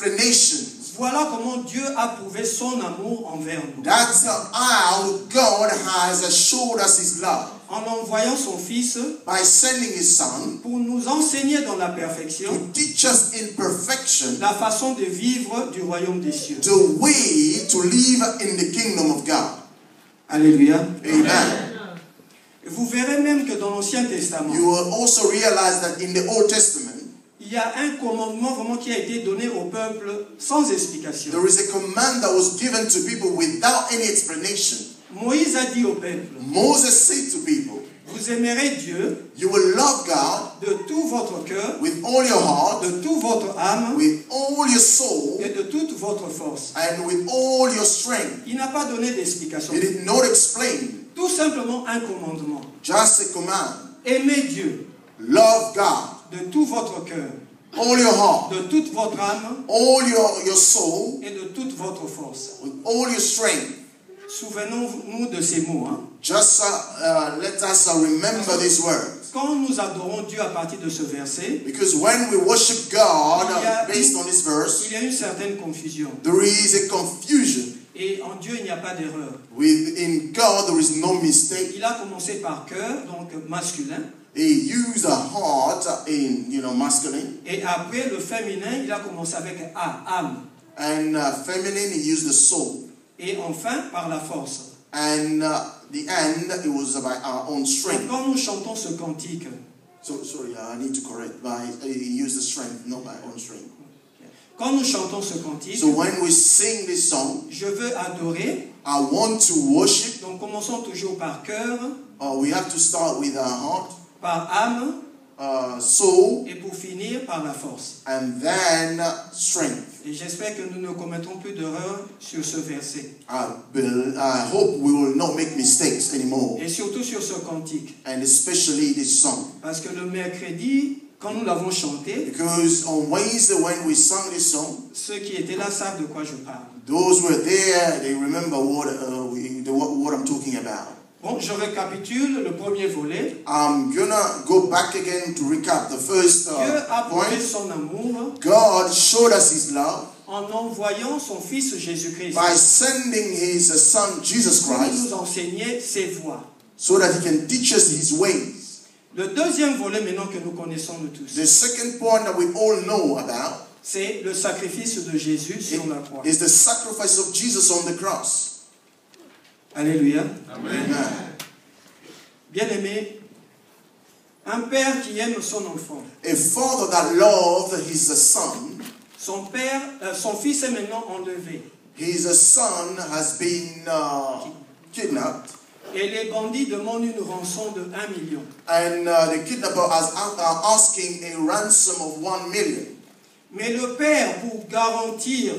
explanations. Voilà comment Dieu a prouvé son amour envers nous. That's how God has showed us His love. En envoyant son Fils By sending His Son pour nous enseigner dans la perfection to teach us in perfection la façon de vivre du royaume des cieux. the way to live in the kingdom of God. Alléluia. Amen. Vous verrez même que dans l'Ancien Testament, You will also realize that in the Old Testament, il y a un commandement vraiment qui a été donné au peuple sans explication. there is a command that was given to people without any explanation. Moïse a dit au peuple, Moses said to people, vous aimerez Dieu you will love God de tout votre cœur, with all your heart, de toute votre âme with all your soul, et de toute votre force. and with all your strength. Il n'a pas donné d'explication. He did not explain, Tout simplement un commandement. just a command. Aimez Dieu Love God, de tout votre cœur, all your heart, de toute votre âme all your soul, et de toute votre force. with all your strength. Souvenons-nous de ces mots. Hein. Just let us remember these words. Quand nous adorons Dieu à partir de ce verset, Because when we worship God based on this il verse, y a une certaine confusion. there is a confusion. Et en Dieu, il n'y a pas d'erreur. In God, there is no mistake. Il a commencé par cœur, donc masculin. He used a heart in, masculine. Et après, le féminin, il a commencé avec A, âme. And feminine, he used the soul. Et enfin, par la force. And the end, it was about our own Donc, strength. quand nous chantons ce cantique, So, sorry, I need to correct. He used the strength, not my own strength. quand nous chantons ce cantique, So when we sing this song, je veux adorer. I want to worship. Donc, commençons toujours par cœur, We have to start with our heart, par âme, soul, et pour finir, par la force. and then strength. Et j'espère que nous ne commettrons plus d'erreurs sur ce verset. I hope we will not make mistakes anymore, Et surtout sur ce cantique. and especially this song. Parce que le mercredi, quand nous l'avons chanté, Because on Wednesday when we sang this song, ceux qui étaient là savent de quoi je parle. those who were there, they remember what I'm talking about. Bon, je récapitule le premier volet. I'm gonna go back again to recap the first Dieu a prouvé point. son amour God showed us His love en envoyant son Fils Jésus-Christ by sending His Son Jesus pour Christ nous enseigner ses voies. so that He can teach us His ways. Le deuxième volet maintenant que nous connaissons nous tous, The second point that we all know about c'est le sacrifice de Jésus sur la croix. is the sacrifice of Jesus on the cross. Alléluia. Amen. Bien-aimé, un père qui aime son enfant. A father that loved his son, Son fils est maintenant enlevé. his son has been kidnapped, Et les bandits demandent une rançon de 1 million. and the kidnapper are asking a ransom of 1 million. Mais le père, pour garantir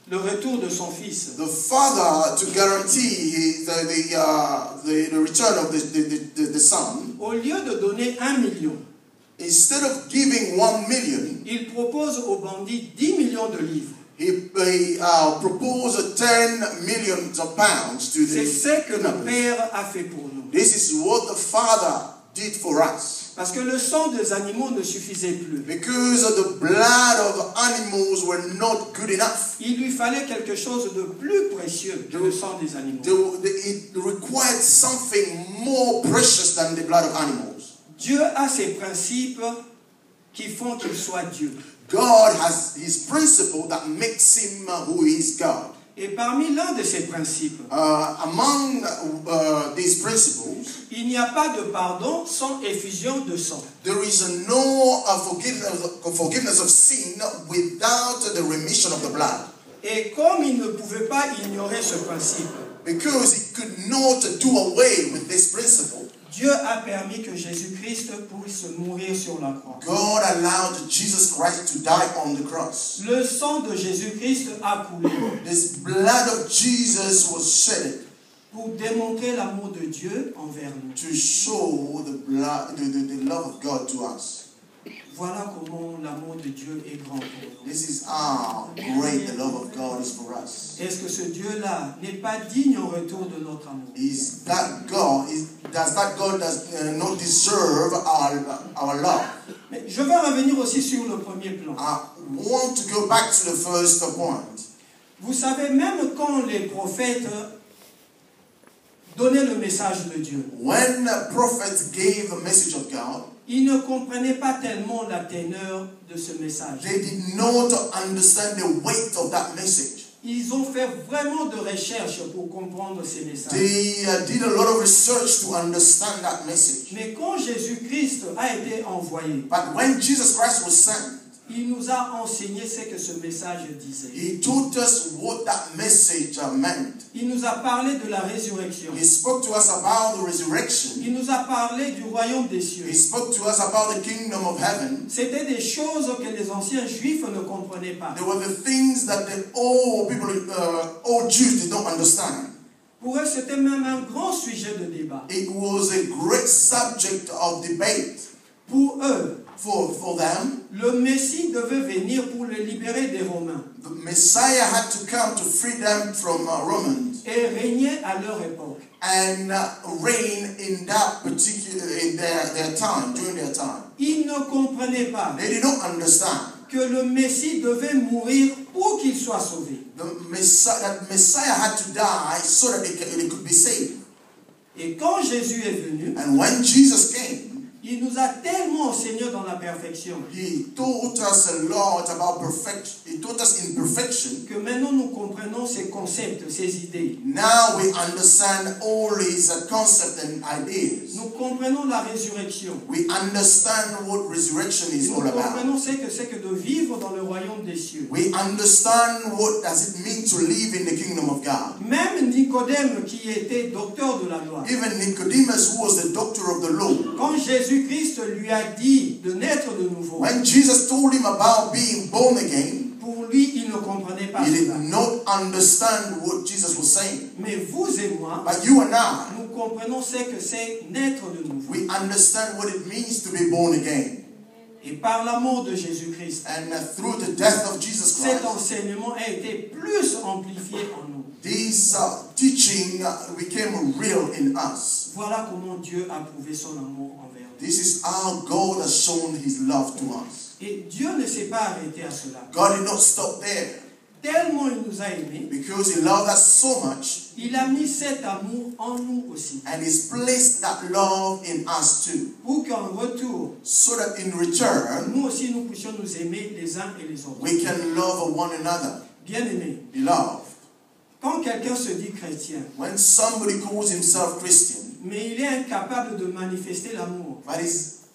le retour de son fils, The father, to guarantee the return of the son, au lieu de donner 1 million, instead of giving 1 million, il propose aux bandits 10 millions de livres. he proposed 10 millions of pounds to C'est the ce que le kidnappers. père a fait pour nous. This is what the father did for us. Parce que le sang des animaux ne suffisait plus. Because the blood of animals were not good enough. Il lui fallait quelque chose de plus précieux que le sang des animaux. It required something more precious than the blood of animals. Dieu a ses principes qui font qu'il soit Dieu. God has His principle that makes Him who is God. Et parmi l'un de ces principes, Among these principles, il n'y a pas de pardon sans effusion de sang. there is no forgiveness of sin without the remission of the blood. Et comme il ne pouvait pas ignorer ce principe, Because He could not do away with this principle, Dieu a permis que Jésus-Christ puisse mourir sur la croix. God allowed Jesus Christ to die on the cross. Le sang de Jésus-Christ a coulé This blood of Jesus was shed pour démontrer l'amour de Dieu envers nous. to show the love of God to us. Voilà comment l'amour de Dieu est grand pour nous. This is how great the love of God is for us. Est-ce que ce Dieu-là n'est pas digne en retour de notre amour? Does that God not deserve our love? Mais je vais revenir aussi sur le premier plan. want to go back to the first point. Vous savez, même quand les prophètes donnaient le message de Dieu, When prophets gave the message of God, ils ne comprenaient pas tellement la teneur de ce message. they did not understand the weight of that message. Ils ont fait vraiment de recherches pour comprendre ces messages. They did a lot of research to understand that message. Mais quand Jésus-Christ a été envoyé, But when Jesus Christ was sent, il nous a enseigné ce que ce message disait. he taught us what that message meant. Il nous a parlé de la résurrection. He spoke to us about the resurrection. Il nous a parlé du royaume des cieux. He spoke to us about the kingdom of heaven. C'était des choses que les anciens juifs ne comprenaient pas. There were the things that the old people, old Jews did not understand. Pour eux, c'était même un grand sujet de débat. It was a great subject of debate. Pour eux, For them, le Messie devait venir pour les libérer des Romains the Messiah had to come to free them from Romans et régner à leur époque. and reign in that particular, in their time, during their time. Ils ne comprenaient pas They did not understand que le Messie devait mourir pour qu'il soit sauvé. that Messiah had to die so that they could be saved. Et quand Jésus est venu, And when Jesus came, il nous a tellement enseigné dans la perfection he taught us a lot about perfection. He taught us in perfection. que maintenant nous comprenons ces concepts, ces idées. Now we understand all his concepts and ideas. Nous comprenons la résurrection. We understand what resurrection is Nous all about. comprenons ce que c'est que de vivre dans le royaume des cieux. We understand what does it mean to live in the kingdom of God. Même Nicodème, qui était docteur de la loi, Even Nicodemus, who was the doctor of the law, quand Jésus-Christ lui a dit de naître de nouveau, when Jesus told him about being born again, pour lui, il ne comprenait pas he did cela. not understand what Jesus was saying. Mais vous et moi, But you and I, nous comprenons ce que c'est naître de nouveau. we understand what it means to be born again. Et par l'amour de Jésus-Christ, And through the death of Jesus cet Christ, enseignement a été plus amplifié en nous. this teaching became real in us. Voilà comment Dieu a prouvé son amour envers nous. This is how God has shown his love to us. Et Dieu ne s'est pas arrêté à cela. God did not stop there. Tellement il nous a aimés, Because he loved us so much, il a mis cet amour en nous aussi. and he's placed that love in us too. Pour qu'en retour, So that in return, nous aussi nous puissions nous aimer les uns et les autres. we can love one another. Bien-aimés, Beloved, quand quelqu'un se dit chrétien, when somebody calls himself Christian, mais il est incapable de manifester l'amour, but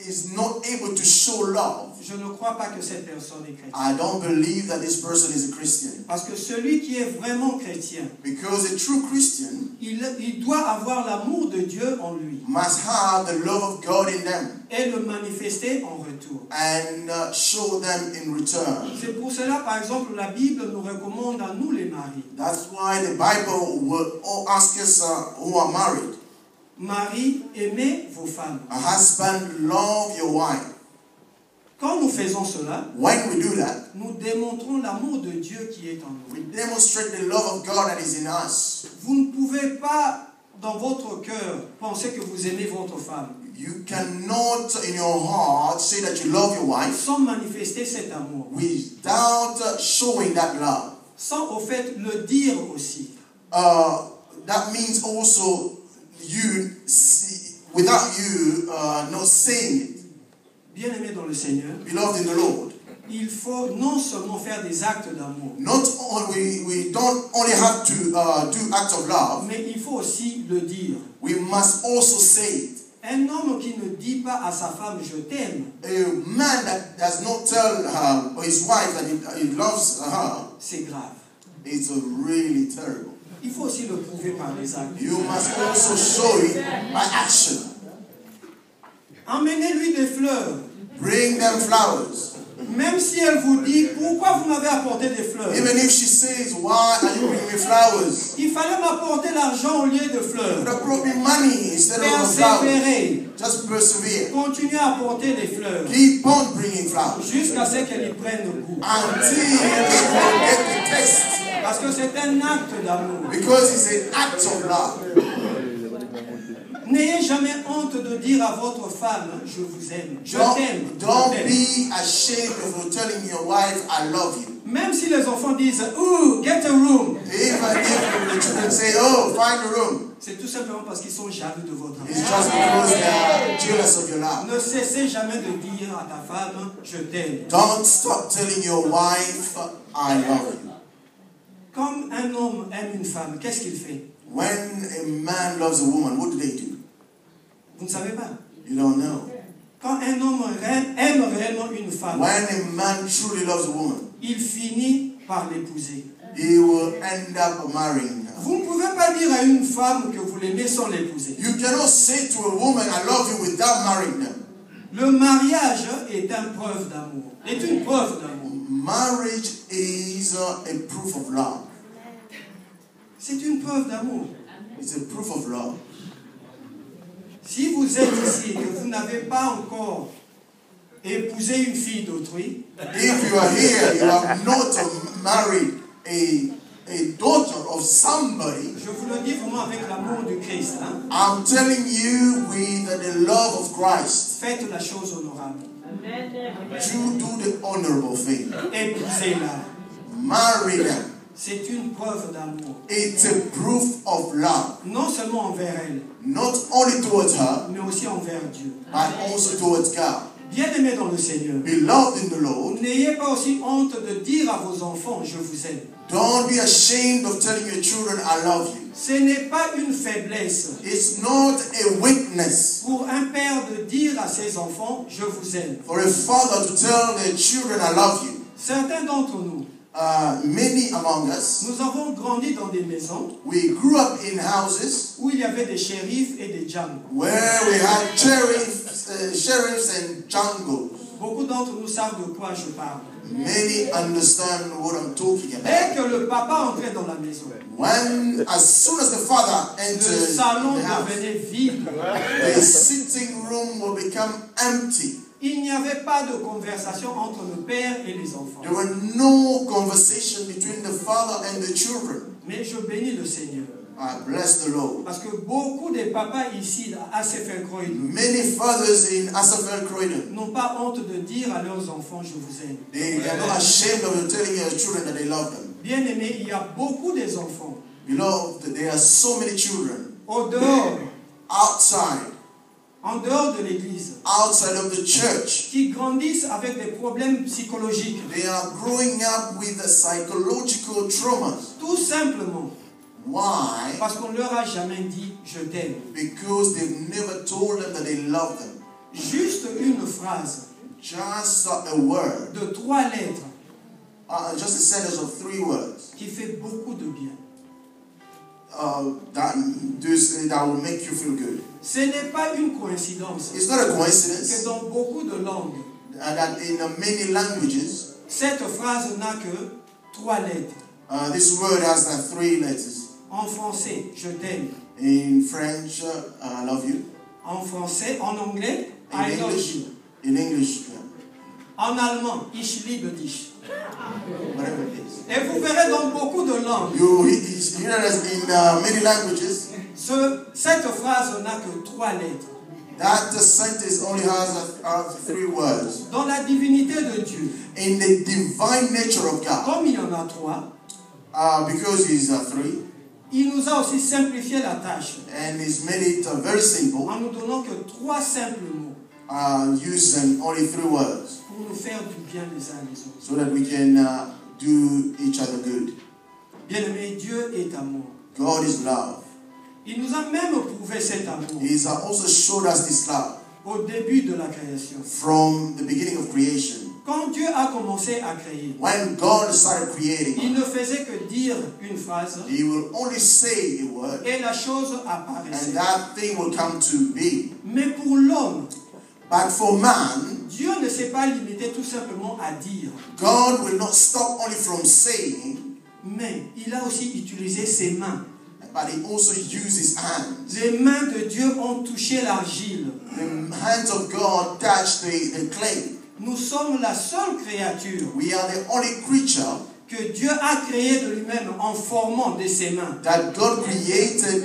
is not able to show love, je ne crois pas que cette personne est chrétienne. I don't believe that this person is a Christian. Parce que celui qui est vraiment chrétien, Because a true Christian il doit avoir l'amour de Dieu en lui must have the love of God in them et le manifester en retour. and show them in return. C'est pour cela, par exemple, la Bible nous recommande à nous les maris. That's why the Bible will ask us who are married, Marie, aimez vos femmes. a husband, love your wife. Quand nous faisons cela, When we do that, nous démontrons l'amour de Dieu qui est en nous. we demonstrate the love of God that is in us. Vous ne pouvez pas, dans votre cœur, penser que vous aimez votre femme You cannot in your heart say that you love your wife sans manifester cet amour, without showing that love. sans au fait le dire aussi. That means also you see, without you not saying it. Bien-aimés dans le Seigneur, Beloved in the Lord, il faut non seulement faire des actes d'amour, not only we don't only have to do acts of love, mais il faut aussi le dire. we must also say it. Un homme qui ne dit pas à sa femme « je t'aime », A man that does not tell his wife that he loves her c'est grave. is really terrible. Il faut aussi le prouver par les actes. You must also show it by action. Emmenez-lui des fleurs. Bring them flowers. Même si elle vous dit « pourquoi vous m'avez apporté des fleurs ?» Even if she says, why are you bringing me flowers? Il fallait m'apporter l'argent au lieu de fleurs. You have brought me money instead of flowers. Persévérer. Just persevere. Continuez à apporter des fleurs. Keep on bringing flowers Jusqu'à ce qu'elle y prenne goût. until you get the taste. Parce que c'est un acte d'amour. Because it's an act of love. N'ayez jamais honte de dire à votre femme, je vous aime, je t'aime. je Don't t'aime. be ashamed of telling your wife, I love you. Même si les enfants disent, ooh, get a room. Even if the children say, oh, find a room, C'est tout simplement parce qu'ils sont jaloux de votre it's amour. just because they are jealous of your love. Ne cessez jamais de dire à ta femme, je t'aime. Don't stop telling your wife, I love you. Comme un homme aime une femme, qu'est-ce qu'il fait? When a man loves a woman, what do they do? Vous ne savez pas. You don't know. Quand un homme aime réellement une femme, When a man truly loves a woman, il finit par l'épouser. he will end up marrying her. Vous ne pouvez pas dire à une femme que vous l'aimez sans l'épouser. You cannot say to a woman, I love you without marrying them. Le mariage est une preuve d'amour. Est une preuve d'amour. Marriage is a proof of love. C'est une preuve d'amour. It's a proof of love. Si vous êtes ici et que vous n'avez pas encore épousé une fille d'autrui, If you are here, you have not married a daughter of somebody, je vous le dis vraiment avec l'amour du Christ, hein, I'm telling you with the love of Christ, faites la chose honorable. you do the honorable thing. Épousez-la. Marry them. C'est une preuve d'amour. It's a proof of love, Non seulement envers elle, not only towards her, mais aussi envers Dieu. but also towards God. Bien-aimés dans le Seigneur, Beloved in the Lord, n'ayez pas aussi honte de dire à vos enfants, je vous aime. don't be ashamed of telling your children, I love you. Ce n'est pas une faiblesse It's not a weakness pour un père de dire à ses enfants, je vous aime. for a father to tell their children, I love you. Certains d'entre nous, Many among us, nous avons grandi dans des maisons we grew up in houses où il y avait des shérifs et des djangos. where we had sheriffs and jungles. Beaucoup d'entre nous savent de quoi je parle. Many understand what I'm talking Dès about. que le papa entrait dans la maison, When, as soon as the father le entered salon the house, devenait vide. the sitting room will become empty. Il n'y avait pas de conversation entre le père et les enfants. There were no conversation between the father and the children. Mais je bénis le Seigneur. I bless the Lord. Parce que beaucoup de papas ici, à Sefer-Croydon, Many fathers in Asafel Croydon, n'ont pas honte de dire à leurs enfants, je vous aime. they are not ashamed of telling their children that they love them. Bien aimé, il y a beaucoup des enfants Beloved, there are so many children au dehors, outside en dehors de l'église, of the church. qui grandissent avec des problèmes psychologiques. They are growing up with psychological traumas. Tout simplement Why? parce qu'on ne leur a jamais dit, je t'aime. Because they've never told them that they love them. Juste une phrase Just a word, de 3 lettres just a sentence of 3 words qui fait beaucoup de bien. that will make you feel good. Ce n'est pas une coïncidence It's not a que coincidence dans beaucoup de langues, that in many languages, cette phrase n'a que 3 lettres. this word has 3 letters. En français, je t'aime. In French, I love you. En français, en anglais, In I love English, you. in English, En allemand, ich liebe dich. whatever it is. Et vous verrez dans beaucoup de langues, You hear us in many languages. cette phrase n'a que 3 lettres. That sentence only has 3 words. Dans la divinité de Dieu, In the divine nature of God, comme il y en a 3, because He's 3, il nous a aussi simplifié la tâche and He's made it very simple, en nous donnant que 3 simples mots using only 3 words, pour nous faire du bien les uns les autres. so that we can do each other good. Bien-aimé, Dieu est amour. God is love. Il nous a même prouvé cet amour He's also showed us this love au début de la création. from the beginning of creation. Quand Dieu a commencé à créer, When God started il creating, ne faisait que dire une phrase He will only say a word, et la chose and apparaissait. that thing will come to be. Mais pour l'homme, But for man, Dieu ne s'est pas limité tout simplement à dire, God will not stop only from saying, mais il a aussi utilisé ses mains. but He also uses His hands. Les mains de Dieu ont touché l'argile. The hands of God touch the clay. Nous sommes la seule créature We are the only creature que Dieu a créé de lui-même en formant de ses mains. That God created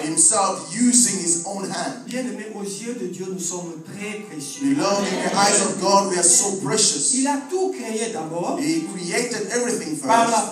himself using his own hand. Bien-aimés, aux yeux de Dieu, nous sommes très précieux. Beloved, in the eyes of God, we are so precious. Il a tout créé d'abord He created everything par la first